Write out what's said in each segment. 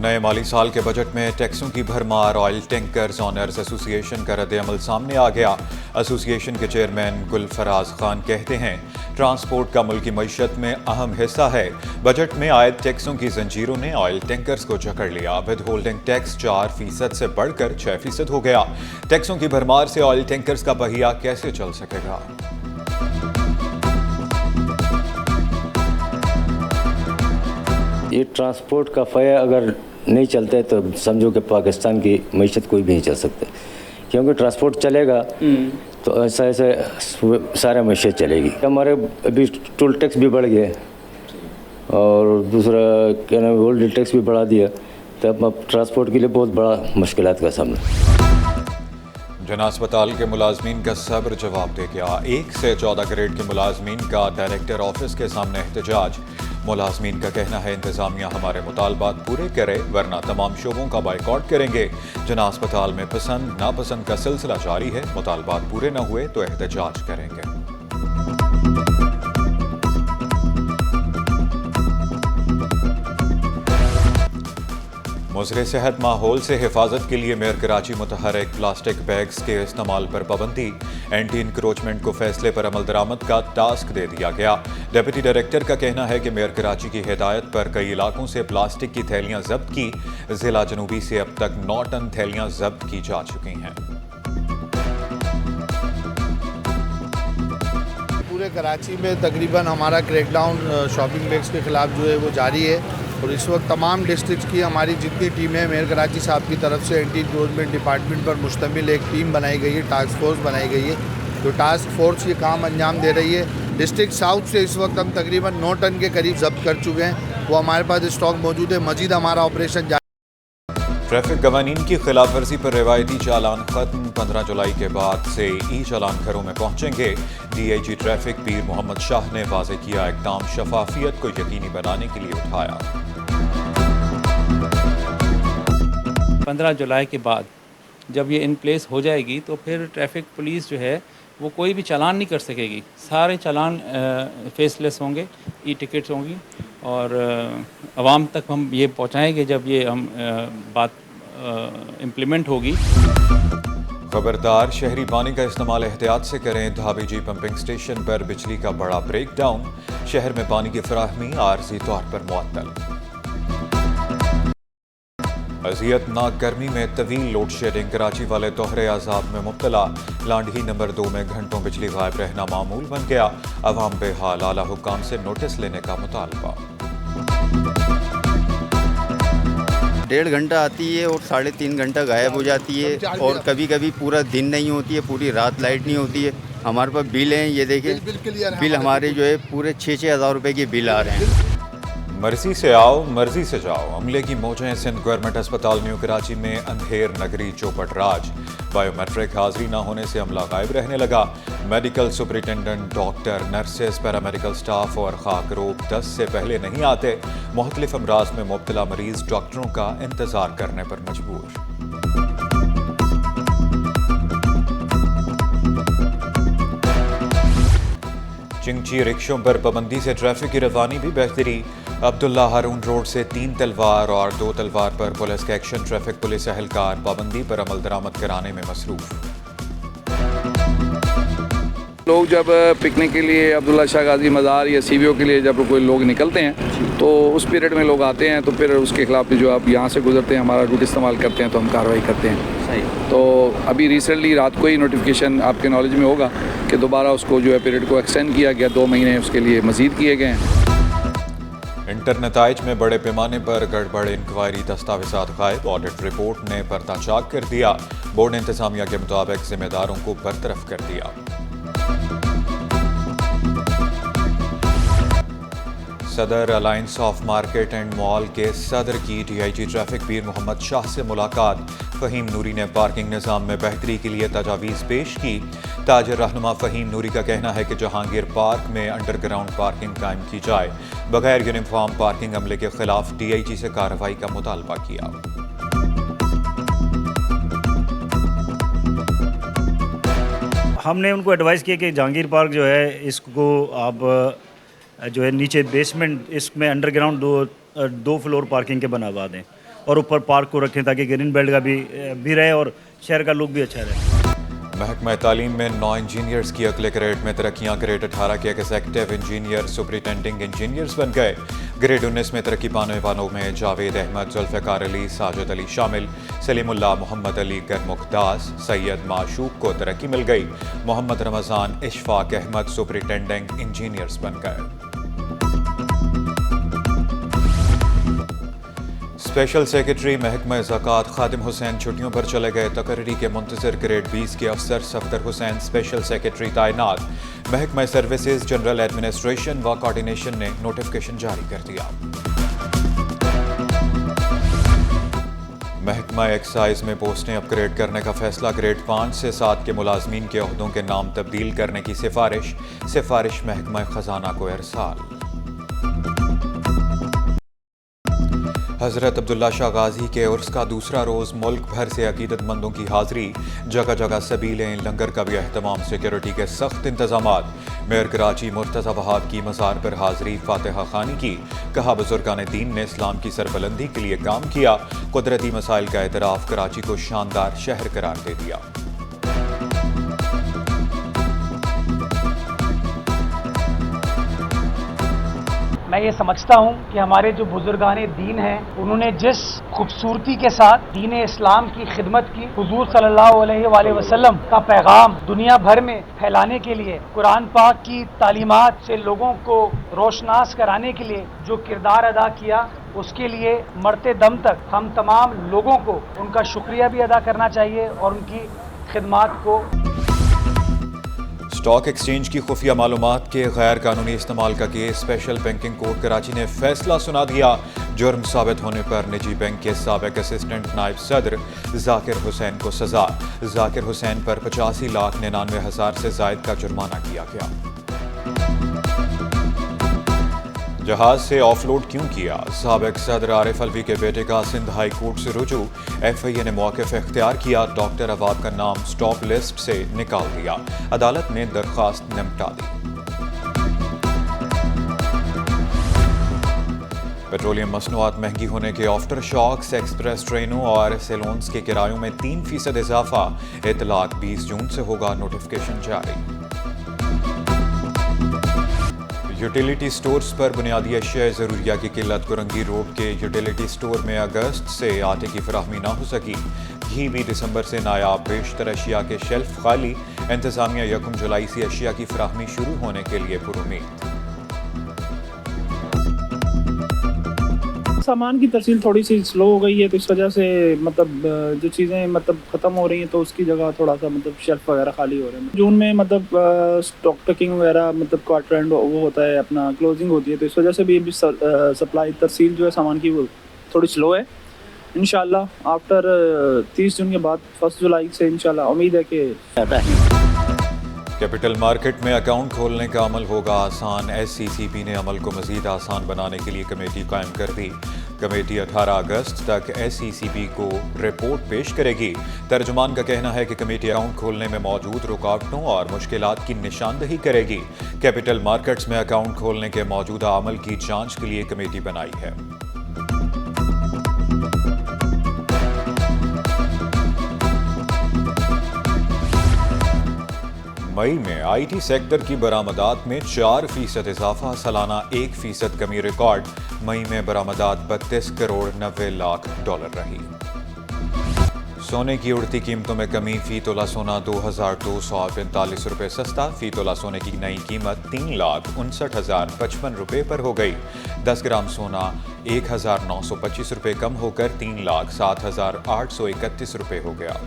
नए माली साल के बजट में टैक्सों की भरमार। ऑयल टैंकर्स ऑनर्स एसोसिएशन का रद्द-ए-अमल सामने आ गया। एसोसिएशन के चेयरमैन गुलफराज खान कहते हैं, ट्रांसपोर्ट का मुल्की मईशत में अहम हिस्सा है। बजट में आयद टैक्सों की जंजीरों ने ऑयल टैंकर्स को जकड़ लिया। विद होल्डिंग टैक्स 4% से बढ़कर 6% हो गया। टैक्सों की भरमार से ऑयल टैंकर्स का पहिया कैसे चल सकेगा? ये ट्रांसपोर्ट का फ़या अगर नहीं चलता है तो समझो कि पाकिस्तान की मईशत कोई भी नहीं चल सकता, क्योंकि ट्रांसपोर्ट चलेगा तो ऐसा सारा मईशत चलेगी। हमारे अभी टोल टैक्स भी बढ़ गया और दूसरा क्या नाम होल्ड टैक्स भी बढ़ा दिया, तो अब ट्रांसपोर्ट के लिए बहुत बड़ा मुश्किलात का सामना। जना अस्पताल के मुलाजमीन का सब्र जवाब दे गया। 1 से 14 ग्रेड के मुलाजमीन का डायरेक्टर ऑफिस के सामने एहतजाज। मुलाजमीन का कहना है, इंतजामिया हमारे मुतालबात पूरे करे वरना तमाम शोबों का बाइकआउट करेंगे। जना अस्पताल में पसंद नापसंद का सिलसिला जारी है। मुतालबात पूरे न हुए तो एहतजाज करेंगे। मुज़र सेहत माहौल से हिफाजत के लिए मेयर कराची मुतहर्रिक प्लास्टिक बैग्स के इस्तेमाल पर पाबंदी। एंटी इंक्रोचमेंट को फैसले पर अमल दरामद का टास्क दे दिया गया। डिप्टी डायरेक्टर का कहना है कि मेयर कराची की हिदायत पर कई इलाकों से प्लास्टिक की थैलियां जब्त की। जिला जनूबी से अब तक 9 टन थैलियां जब्त की जा चुकी हैं। पूरे कराची में तकरीबन हमारा क्रैकडाउन शॉपिंग बैग्स के खिलाफ जो है वो जारी है और इस वक्त तमाम डिस्ट्रिक्ट की हमारी जितनी टीमें मेयर कराची साहब की तरफ से एंटी इंक्रोचमेंट डिपार्टमेंट पर मुश्तमिल एक टीम बनाई गई है, टास्क फोर्स बनाई गई है। जो टास्क फोर्स ये काम अंजाम दे रही है। डिस्ट्रिक्ट साउथ से इस वक्त हम तकरीबन 9 टन के करीब जब्त कर चुके हैं, वो हमारे पास स्टॉक मौजूद है। मजीद हमारा ऑपरेशन जारी। ट्रैफिक कवानीन की खिलाफ वर्जी पर रिवायती चालान खत्म। 15 जुलाई के बाद से ई चालान घरों में पहुंचेंगे। DIG ट्रैफिक पीर मोहम्मद शाह ने वाज़ेह किया, इक़दाम शफाफियत को यकीनी बनाने के लिए उठाया। 15 जुलाई के बाद जब ये इन प्लेस हो जाएगी तो फिर ट्रैफिक पुलिस जो है वो कोई भी चालान नहीं कर सकेगी। सारे चालान फेसलेस होंगे, ई टिकट्स होंगी और आवाम तक हम ये पहुंचाएंगे जब ये हम बात इम्प्लीमेंट होगी। खबरदार, शहरी पानी का इस्तेमाल एहतियात से करें। धाबी जी पंपिंग स्टेशन पर बिजली का बड़ा ब्रेकडाउन। शहर में पानी की फराहमी आर्जी तौर पर मुअत्तल। अज़ियतनाक गर्मी में तवील लोड शेडिंग। कराची वाले दोहरे अज़ाब में मुब्तला। लांढी नंबर 2 में घंटों बिजली गायब रहना मामूल बन गया। अवाम बेहाल, आला हुक्काम से नोटिस लेने का मुतालबा। 1.5 घंटा आती है और 3.5 घंटा गायब हो जाती है और कभी कभी पूरा दिन नहीं होती है, पूरी रात लाइट नहीं होती है। हमारे पास बिल हैं, ये देखें बिल हमारे जो है पूरे 6-6 हज़ार रुपये के बिल आ रहे हैं। मर्जी से आओ मर्जी से जाओ। अमले की मौजें। सिंध गवर्नमेंट अस्पताल न्यू कराची में अंधेर नगरी चौपट राज। बायोमेट्रिक हाजिरी न होने से अमला गायब रहने लगा। Medical superintendent, doctor, nurses, paramedical staff और खाकरोब 10 से पहले नहीं आते। मुख्तलिफ अमराज में मुब्तला मरीज डॉक्टरों का इंतजार करने पर मजबूर। चिंगची रिक्शों पर पाबंदी से ट्रैफिक की रवानी भी बेहतरी। अब्दुल्ला हारून रोड से 3 तलवार और 2 तलवार पर पुलिस का एक्शन। ट्रैफिक पुलिस एहलकार पाबंदी पर अमल दरामद कराने में मसरूफ। लोग जब पिकनिक के लिए अब्दुल्ला शाह गाजी मज़ार या CBO के लिए जब कोई लोग निकलते हैं तो उस पीरियड में लोग आते हैं तो फिर उसके खिलाफ जो आप यहाँ से गुजरते हैं हमारा रूट इस्तेमाल करते हैं तो हम कार्रवाई करते हैं। सही। तो अभी रिसेंटली रात को ही नोटिफिकेशन आपके नॉलेज में होगा कि दोबारा उसको जो है पीरियड को एक्सटेंड किया गया, 2 महीने उसके लिए मज़ीद किए गए हैं। इंटरनेताइज में बड़े पैमाने पर गड़बड़। इंक्वायरी दस्तावेजात गायब। ऑडिट रिपोर्ट ने पर्दाचाक कर दिया। बोर्ड इंतजामिया के मुताबिक जिम्मेदारों को बरतरफ कर दिया। सदर alliance of market and mall के सदर की DIG ट्रैफिक पीर मोहम्मद शाह से मुलाकात। फ़हीम नूरी ने पार्किंग निज़ाम में बेहतरी के लिए तजावीज़ पेश की। ताजर रहनुमा फ़हीम नूरी का कहना है कि जहांगीर पार्क में अंडरग्राउंड पार्किंग कायम की जाए। बगैर यूनिफॉर्म पार्किंग अमले के खिलाफ DIG से कार्रवाई का मुतालबा किया। हमने उनको एडवाइस किया कि जहांगीर पार्क जो है इसको आप जो है नीचे बेसमेंट इसमें अंडरग्राउंड 2 फ्लोर पार्किंग के बनवा दें। और ऊपर पार्क को रखें ताकि ग्रीन बेल्ट का भी रहे और शहर का लुक भी अच्छा रहे। महकमा तालीम में 9 इंजीनियर्स की अगले ग्रेड में तरक्कियां। ग्रेड 18 के एग्जेक्टिव इंजीनियर सुपरिटेंडिंग इंजीनियर्स बन गए। ग्रेड 19 में तरक्की पाने वालों में जावेद अहमद, जुल्फ़िकार अली, साजिद अली शामिल। सलीमुल्लाह, मोहम्मद अली गरमुखदास, सैयद माशूक को तरक्की मिल गई। मोहम्मद रमज़ान, इशफाक अहमद सुपरिटेंडिंग इंजीनियर्स बन गए। स्पेशल सेक्रेटरी महकमा ज़कात खादिम हुसैन छुट्टियों पर चले गए। तकर्री के मुंतज़िर ग्रेड 20 के अफसर सफदर हुसैन स्पेशल सेक्रेटरी तैनात। महकमा सर्विसेज, जनरल एडमिनिस्ट्रेशन व कोऑर्डिनेशन ने नोटिफिकेशन जारी कर दिया। महकमा एक्साइज में पोस्टें अपग्रेड करने का फैसला। ग्रेड 5 से 7 के मुलाजमीन के ओहदों के नाम तब्दील करने की सिफारिश महकमा खजाना को इरसाल। हज़रत अब्दुल्ला शाह गाजी के उर्स का दूसरा रोज़ मुल्क भर से अकीदतमंदों की हाज़िरी। जगह जगह सबीलें, लंगर का भी अहतमाम। सिक्योरिटी के सख्त इंतजामात। मेयर कराची मुर्तज़ा वहाब की मज़ार पर हाज़िरी फातिहा खानी की। कहा, बुजुर्गान दीन ने इस्लाम की सरबलंदी के लिए काम किया। कुदरती मसाइल का एतराफ़, कराची को शानदार शहर करार दे दिया। मैं ये समझता हूँ कि हमारे जो बुजुर्गाने दीन हैं, उन्होंने जिस खूबसूरती के साथ दीन इस्लाम की खिदमत की, हुजूर सल्लल्लाहु अलैहि वसल्लम का पैगाम दुनिया भर में फैलाने के लिए, कुरान पाक की तालीमात से लोगों को रोशनास कराने के लिए जो किरदार अदा किया, उसके लिए मरते दम तक हम तमाम लोगों को उनका शुक्रिया भी अदा करना चाहिए और उनकी खिदमात को। स्टॉक एक्सचेंज की खुफिया मालूमात के गैर कानूनी इस्तेमाल का case. Special banking court Karachi ने फैसला सुना दिया। जुर्म साबित होने पर निजी बैंक के साबिक असिस्टेंट नायब सदर जाकिर हुसैन को सजा। जाकिर हुसैन पर 85,99,000 से जायद का जुर्माना किया गया। जहाज से ऑफलोड क्यों किया? साबिक सदर आरिफ अलवी के बेटे का सिंध हाई कोर्ट से रुजू। FIA ने मौक़िफ़ इख्तियार किया। डॉक्टर अवाब का नाम स्टॉप लिस्ट से निकाल दिया। अदालत ने दरख्वास्त निपटा दी। पेट्रोलियम मसनूआत महंगी होने के आफ्टर शॉक्स। एक्सप्रेस ट्रेनों और सेलोन्स के किरायों में 3% इजाफा। इतलाक 20 जून से होगा। नोटिफिकेशन जारी। यूटिलिटी स्टोर्स पर बुनियादी अशिया ज़रूरिया की किल्लत। कुरंगी रोड के यूटिलिटी स्टोर में अगस्त से आटे की फराहमी ना हो सकी। घी भी दिसंबर से नायाब। बेशतर अशिया के शेल्फ खाली। इंतज़ामिया 1 जुलाई से अशिया की फराहमी शुरू होने के लिए पुरुमीद। सामान की तरसील थोड़ी सी स्लो हो गई है, तो इस वजह से मतलब जो चीज़ें मतलब ख़त्म हो रही हैं, तो उसकी जगह थोड़ा सा मतलब शेल्फ वगैरह खाली हो रहे हैं। जून में मतलब स्टॉक टेकिंग वगैरह मतलब क्वार्टर एंड वो होता है, अपना क्लोजिंग होती है, तो इस वजह से भी सप्लाई तरसील जो है सामान की वो थोड़ी स्लो है। इंशाल्लाह आफ्टर 30 जून के बाद 1 जुलाई से इंशाल्लाह उम्मीद है कि आता है। कैपिटल मार्केट में अकाउंट खोलने का अमल होगा आसान। SCCB ने अमल को मज़ीद आसान बनाने के लिए कमेटी कायम कर दी। कमेटी 18 अगस्त तक SCCB को रिपोर्ट पेश करेगी। तर्जुमान का कहना है कि कमेटी अकाउंट खोलने में मौजूद रुकावटों और मुश्किलात की निशानदही करेगी। कैपिटल मार्केट्स में अकाउंट खोलने के मौजूदा अमल की जांच के लिए कमेटी बनाई है। मई में IT सेक्टर की बरामदात में 4% इजाफा। सालाना 1% कमी रिकॉर्ड। मई में बरामदात 32 करोड़ 90 लाख डॉलर रही। सोने की उड़ती कीमतों में कमी। फी तोला सोना 2,245 रुपये सस्ता। फी तोला सोने की नई कीमत 3,59,055 रुपये पर हो गई। 10 ग्राम सोना 1,925 रुपये कम होकर 3,07,831 रुपये हो गया।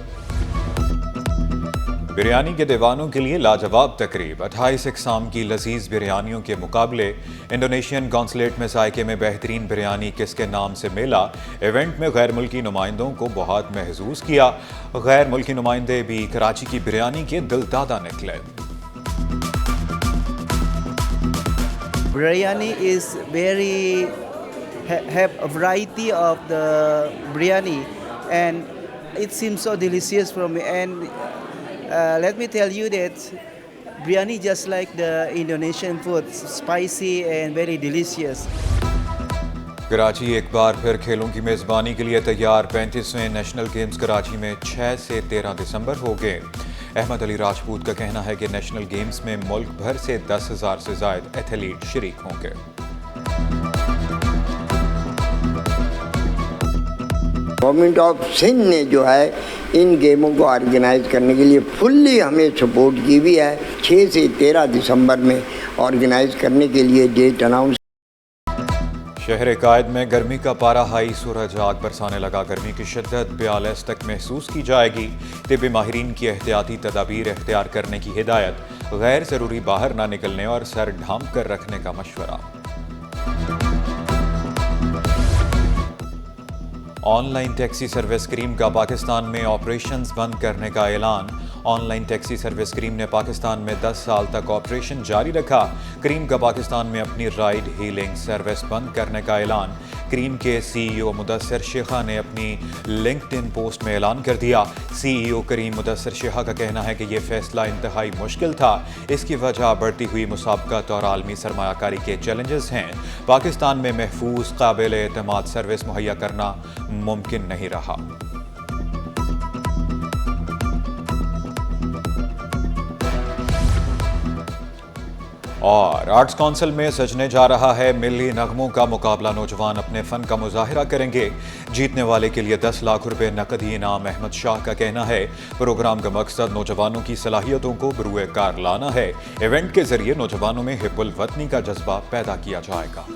बिरयानी के दीवानों के लिए लाजवाब तकरीब। 28 इकसाम की लजीज बिरयानियों के मुकाबले। इंडोनेशियन कॉन्सुलेट में जायके में बेहतरीन बिरयानी किसके नाम से मेला। इवेंट में गैर मुल्की नुमाइंदों को बहुत महसूस किया। गैर मुल्की नुमाइंदे भी कराची की बिरयानी के दिलदादा निकले। Biryani is very have a variety of the biryani, and it seems so delicious for me. And let me tell you that biryani just like the Indonesian food, spicy and very delicious. Karachi एक बार फिर खेलों की मेज़बानी के लिए तैयार। 35वें national games Karachi में 6 से 13 दिसंबर होंगे। अहमद अली राजपूत का कहना है कि नेशनल गेम्स में मुल्क भर से 10,000 से ज़ायद एथलीट शरीक होंगे। गवर्नमेंट ऑफ सिंध ने जो है इन गेमों को ऑर्गेनाइज करने के लिए फुल्ली हमें सपोर्ट की भी है। 6 से 13 दिसंबर में ऑर्गेनाइज करने के लिए डेट अनाउंस। शहर कायद में गर्मी का पारा हाई, सूरज आग बरसाने लगा। गर्मी की शिद्दत 42 तक महसूस की जाएगी। तिब्बी माहिरीन की एहतियाती तदाबीर इख्तियार करने की हिदायत। गैर ज़रूरी बाहर ना निकलने और सर ढांप कर रखने का मशवरा। ऑनलाइन टैक्सी सर्विस क्रीम का पाकिस्तान में ऑपरेशंस बंद करने का ऐलान। ऑनलाइन टैक्सी सर्विस क्रीम ने पाकिस्तान में 10 साल तक ऑपरेशन जारी रखा। क्रीम का पाकिस्तान में अपनी राइड हीलिंग सर्विस बंद करने का ऐलान। क्रीम के सीईओ मुदस्सिर शेखा ने अपनी लिंक्डइन पोस्ट में ऐलान कर दिया। सीईओ करीम मुदस्सिर शेखा का कहना है कि यह फैसला इंतहाई मुश्किल था। इसकी वजह बढ़ती हुई मुसाबकत और आलमी सरमायाकारी के चैलेंजेस हैं। पाकिस्तान में महफूज काबिल एतमाद सर्विस मुहैया करना मुमकिन नहीं रहा। और आर्ट्स काउंसिल में सजने जा रहा है मिली नगमों का मुकाबला। नौजवान अपने फन का मुजाहिरा करेंगे। जीतने वाले के लिए 10 लाख रुपए नकदी इनाम। अहमद शाह का कहना है प्रोग्राम का मकसद नौजवानों की सलाहियतों को बरूए कार लाना है। इवेंट के जरिए नौजवानों में हिब्बुल वतनी का जज्बा पैदा किया जाएगा।